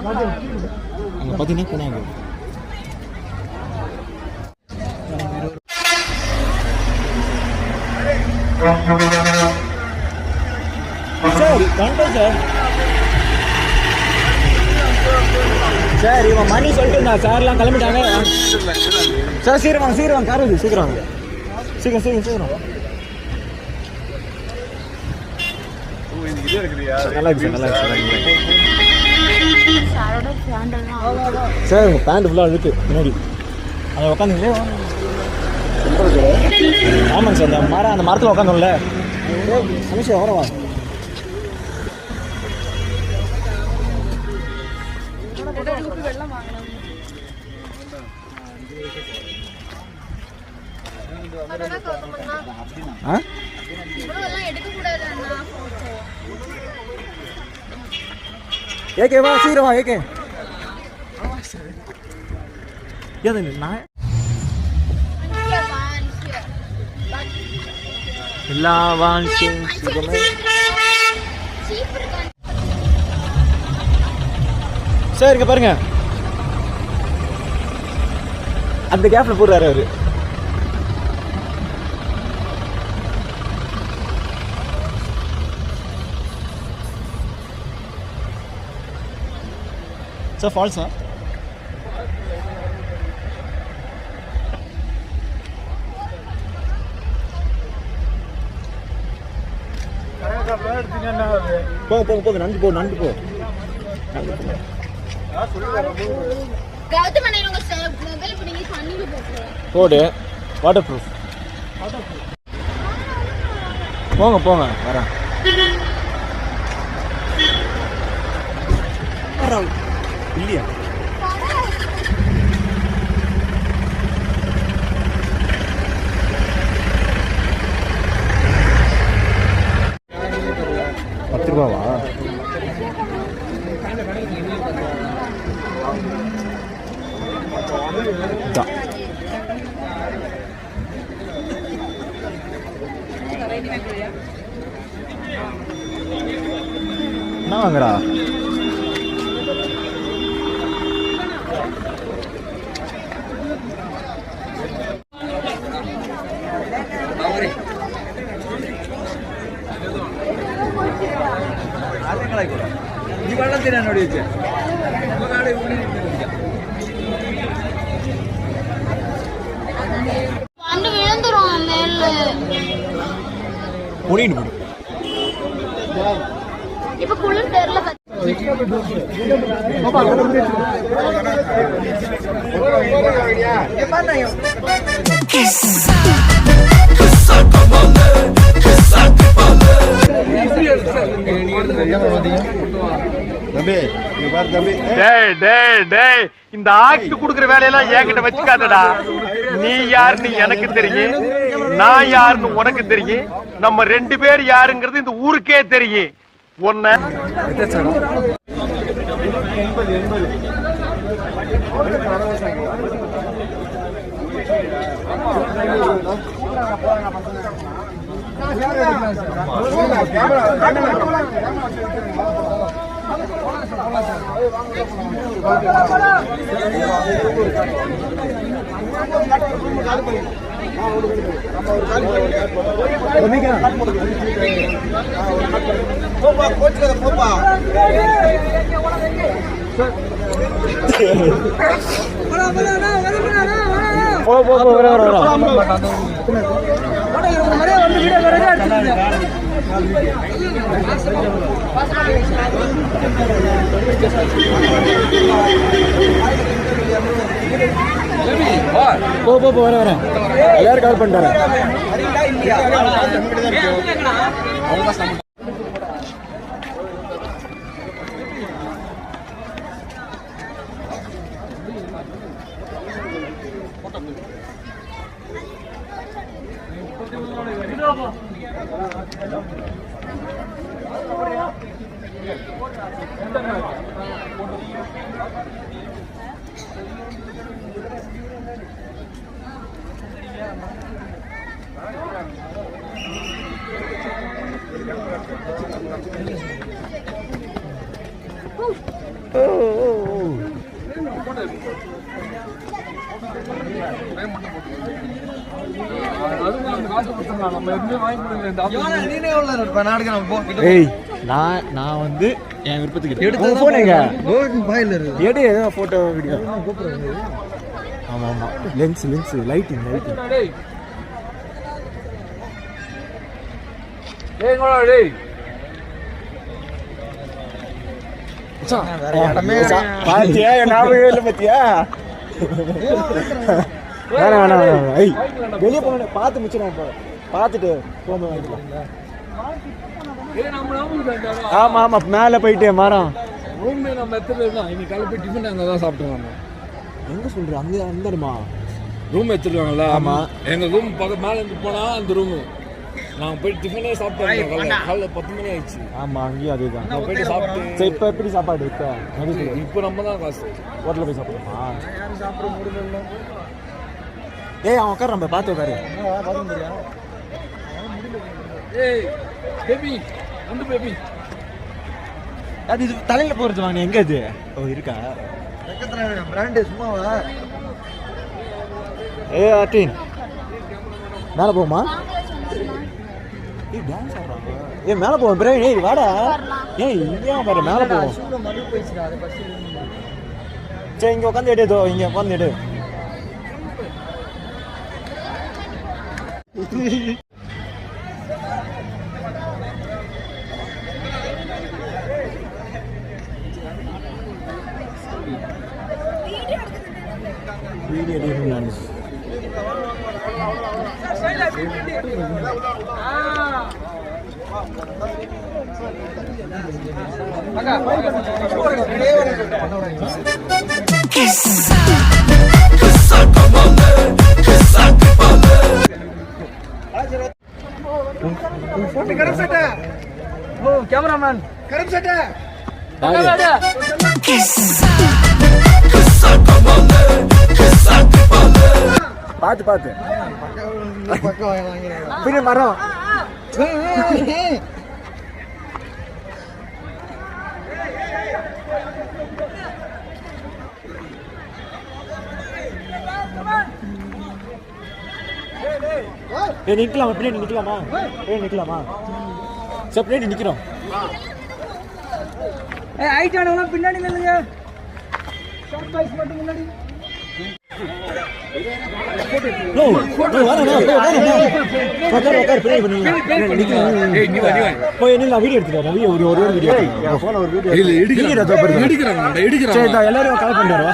அங்கே பார்த்தீங்கன்னா போனாங்க. சார் கண்டோம் சார். சார் இவன் மணி சொல்லிட்டு இருந்தா சார்லாம் கிளம்பிட்டாங்க சார். சீக்கிரம் சீக்கிரம் கார் வருது, சீக்கிரம் சீக்கிரம் சீக்கிரம் சீக்கிரம். நல்லா இருக்கு சார், நல்லா இருக்கு சார். உங்கள் பேண்ட் ஃபுல்லாக இருக்கு முன்னாடி அதை உட்காந்துங்களே. ஆமாங்க சார், அந்த மரத்தில் உட்காந்தோம்ல சமீஷா வரவா. ஏகே வா, சீக்கிரம் வா ஏகே. நான் எல்லாம் வாங்கி சார் இங்க பாருங்க, அந்த கேப்ல போடுறாரு அவரு. சார் ஃபால்ஸா? போது நண்டு போ, நண்டு போ. போடு, வாட்டர் ப்ரூஃப். போங்க போங்க, வரேன். இல்லையா ₹10? என்ன வாங்குறா? ഈ വെള്ളത്തിനാണ് അവിടെ വെച്ചത്. இப்ப குளிர் தெரியல. இந்த ஆக்ட் குடுக்கிற வேலையெல்லாம் என்கிட்ட வச்சுக்காதடா. நீ யாருன்னு எனக்கு தெரியும், நான் யாருன்னு உனக்கு தெரியும், நம்ம 2 பேர் யாருங்கிறது இந்த ஊருக்கே தெரியும். ஒன்ன வரேன். எல்லாரும் கால் பண்ணிட்டாரு. ஏய் நான் வந்து என் விருப்பத்துக்கு எடுத்து போனேங்க எடு ஏதோ போட்டோ வீடியோ ஆமா ஆமா லென்ஸ் லைட்டிங் பாத்தியா ஞாபகம் இல்லை பாத்தியா வேணாம் ஐய் வெளியே போன பார்த்து முடிச்சிடும் பார்த்துட்டு போகும்போது ஆமா ஆமா மேல போயிட்டு மரம் நம்ம எத்தனை இன்னைக்கு காலை போய் டிஃபன் அங்கே தான் சாப்பிட்டோம். எங்க சொல்ற அந்த இடமா ரூம் எடுத்துருவாங்கல்ல? ஆமா. எங்க ரூம் பக்கம் மேல இருந்து போனா அந்த ரூம் நாங்கள் போய் டிஃபனே சாப்பிட்டோம். காலைல 10 மணி ஆயிடுச்சு. ஆமா அங்கேயும் அதேதான். நான் போயிட்டு சாப்பிட்டு சரி இப்போ எப்படி சாப்பாடு இப்போ நம்ம தான் காசு ஹோட்டலில் போய் சாப்பிடுமா? யாரும் சாப்பிட முடியல. ஏய் அவன் உட்கார நம்ம பார்த்து உட்காரு. ஏய் பேபி அந்த பேபி அது இது தலையில போறது வாங்க எங்க அது? ஓ இருக்கா பிராண்ட் சும்மாவா? ஏய் ஆட்டின் மேல போமா? ஏய் டான்ஸ் ஆடுறாங்க. ஏய் மேல போவோம் பிரேம். ஏய் வாடா. ஏய் இங்க பாரு மேல போவோம். சரி இங்க உட்காந்து எடு. இதோ இங்க உட்காந்து எடு. வீடியோ எடுக்கணும். கேமராமேன் கரம் சட்டை பாத்து பாத்து பின்ன மரம் நிக்கலாமா? பின்னாடி நிக்கலாமா? நிக்கலாமா? சார் பின்னாடி நிக்கிறோம். பின்னாடி நில்லுங்க. மட்டும் முன்னாடி எல்லாரும் கால் பண்றாரு.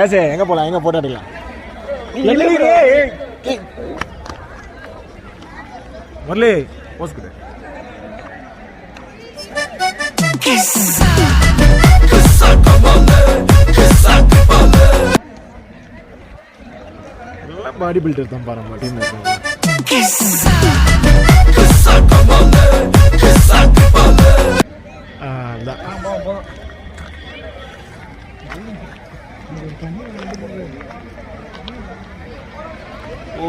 ஏசே எங்க போலாம்? எங்க போட்டோ எடுக்கலாம்? முரளி போஸ் கொடு. எல்லாம் பாடி பில்டர் தான் பாருங்க டீம். ஓ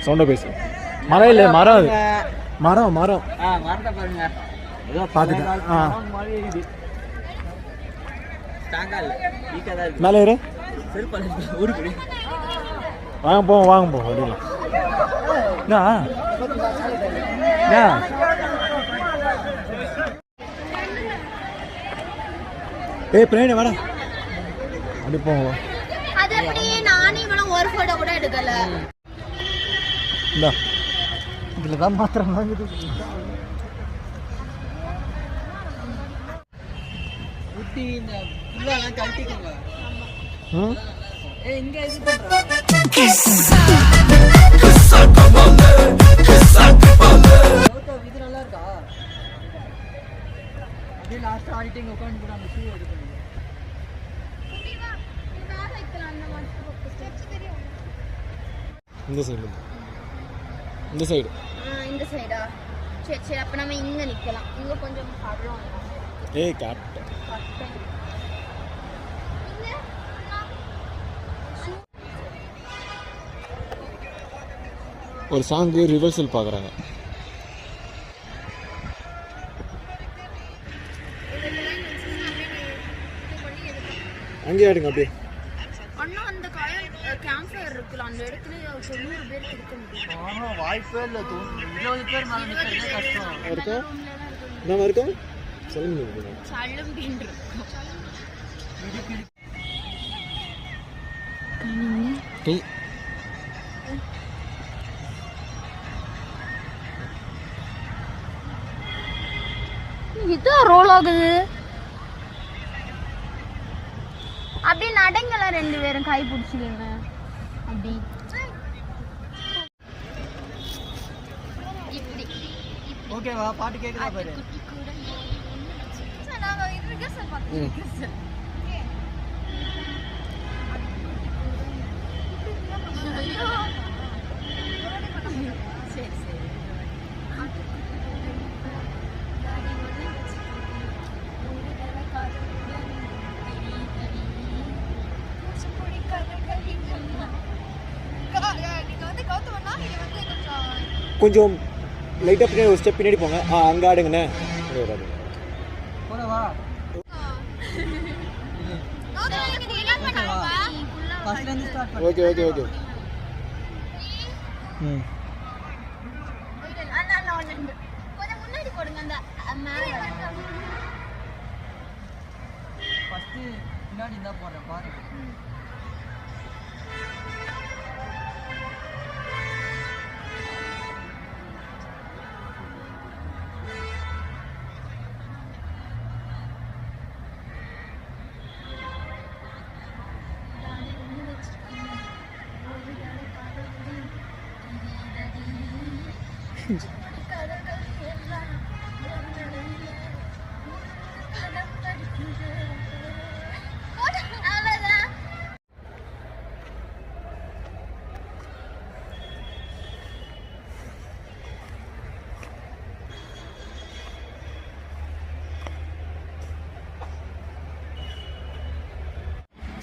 சவுண்ட பேசு. மரம் இல்ல மரம் மரம் மரம் பாருங்க மேல ஏறு. வாங்க போவோம் வாங்க போவோம் அப்படிலாம். என்ன ஏய் பிரேனே வாடா அப்படி போவோம். அது எப்படி நானே இவனும் ஒரு போட்டோ கூட எடுக்கல. இந்தா இதுல தான் மாத்திரம் வாங்குது. ஊட்டி இந்த புல்லெல்லாம் கழட்டிக்கோங்க. இங்க இது இது நல்லா இருக்கா? அப்படியே லாஸ்ட் ஆடிட்டு இங்க உட்காந்து கூட அந்த ஷூ எடுக்கணும். இந்த சைடு இந்த சைடு இந்த சைடா? சரி சரி, அப்ப நம்ம இங்க நிக்கலாம். இங்க கொஞ்சம் படுறோம். ஏய் காட்டு ஒரு சாங்கு ரிவர்சல் பார்க்குறாங்க. அங்கேயே ஆடுங்க அப்படியே. அண்ணா அந்த கேம்ப் ஃபயர் இருக்குல்ல, அந்த இடத்துல 90 பேர் இருக்க முடியும். வாய்ப்பே இல்லை. 20 பேர் மேலே நிற்கிறதே கஷ்டம். இருக்கா நம்ம இருக்கோம் சொல்லுங்க. சல்லும்பின் இருக்கும். இதான் ரோல் ஆகுது. அப்படி நடங்கல 2 பேரும் கை பிடிச்சிக்கங்க. அப்படி இப்படி ஓகேவா? பாட்டு கேட்குதா பாரு. நாங்க இது ரிகர்சல் பார்த்தோம். சரி சரி. கொஞ்சம் லைட்டாக பின்னாடி ஒரு ஸ்டெப் பின்னாடி போங்க. அங்கே ஆடுங்கண்ணே. போடவா? ஃபர்ஸ்ட்லேருந்து ஸ்டார்ட் பண்ணு. Okay okay okay. ம் கொஞ்சம் முன்னாடி போடுங்க. அந்த மேல ஃபர்ஸ்ட் பின்னாடி இருந்தா போடுறேன் பாரு.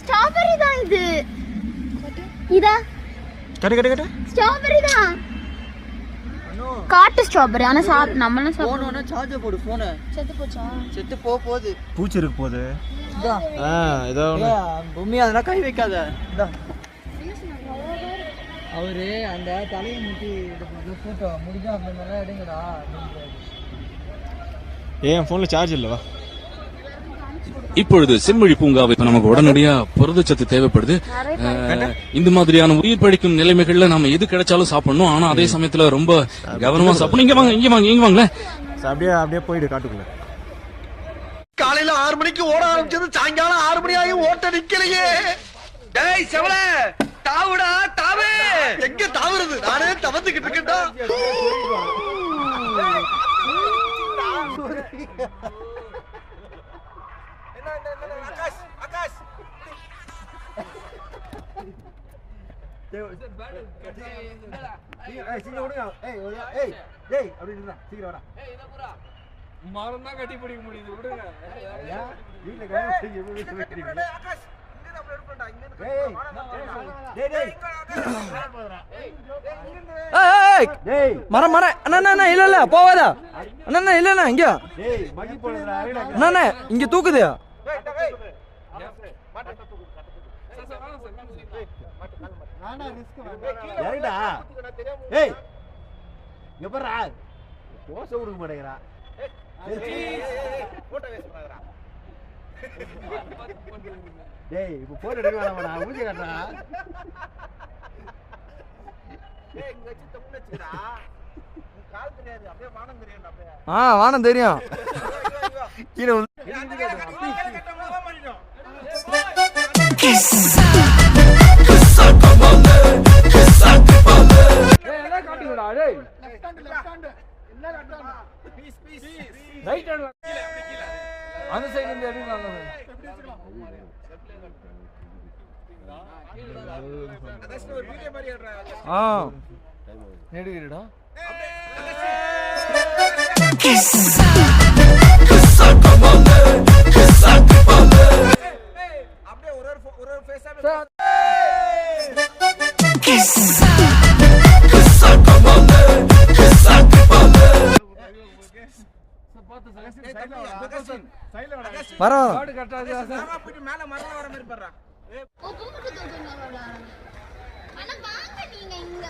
ஸ்ட்ராபெரி தான் இது. இதா கட்டு கட்டு கட்டு ஸ்ட்ராபெரி தான். காட்டு ஸ்ட்ராபெரி. ஆனா நம்மளும் போனோன்னா சார்ஜர் போடு. போனை செத்து போச்சா? செத்து போகுது. பூச்சி இருக்கு போகுது. இதான் ஏதோ பூமி அதெல்லாம் கை வைக்காத. இதான் அவரு அந்த தலையை முட்டி போட்டோ முடிஞ்சா அந்த மாதிரிலாம் எடுங்கடா. ஏன் ஃபோனில் சார்ஜ் இல்லைவா? இப்பொழுது செம்மொழி பூங்காவை நமக்கு உடனடியா புரதச்சத்து தேவைப்படுது. இந்த மாதிரியான உயிர் பழிக்கும் நிலைமைகள்ல நம்ம எது கிடைச்சாலும் சாப்பிடணும். ஆனா அதே சமயத்துல ரொம்ப கவனமா சாப்பிடணும். இங்க வாங்க இங்க வாங்க இங்க வாங்களேன். அப்படியே அப்படியே போயிடு காட்டுக்குள்ள. காலையில 6 மணிக்கு ஓட ஆரம்பிச்சது சாயங்காலம் 6 மணி ஆகி ஓட்ட நிக்கலையே. டேய் செவல தாவுடா தாவு. எங்க தாவுறது? நானே தவந்துகிட்டு இருக்கேன்டா. மரம் தான் கட்டி பிடிக்க முடியுது. விடுங்க. மரம் மரம் அண்ணா இல்ல இல்ல போவாதா அண்ணா இல்லண்ணா இங்க அண்ணா இங்க தூக்குது. டேய் இப்போ போட்டோ எடுக்க வேணாம்டா மூஞ்சி காட்டுறா வானம் தெரியும் கீழே அந்த சைடு இருந்து எடுக்கலாம் எடுக்கிறடா அப்படியே ஒரு ஃபேஸா பரவாயில்ல மேல மரம் வர மாதிரி பண்றா ஆனா வாங்க நீங்க இங்க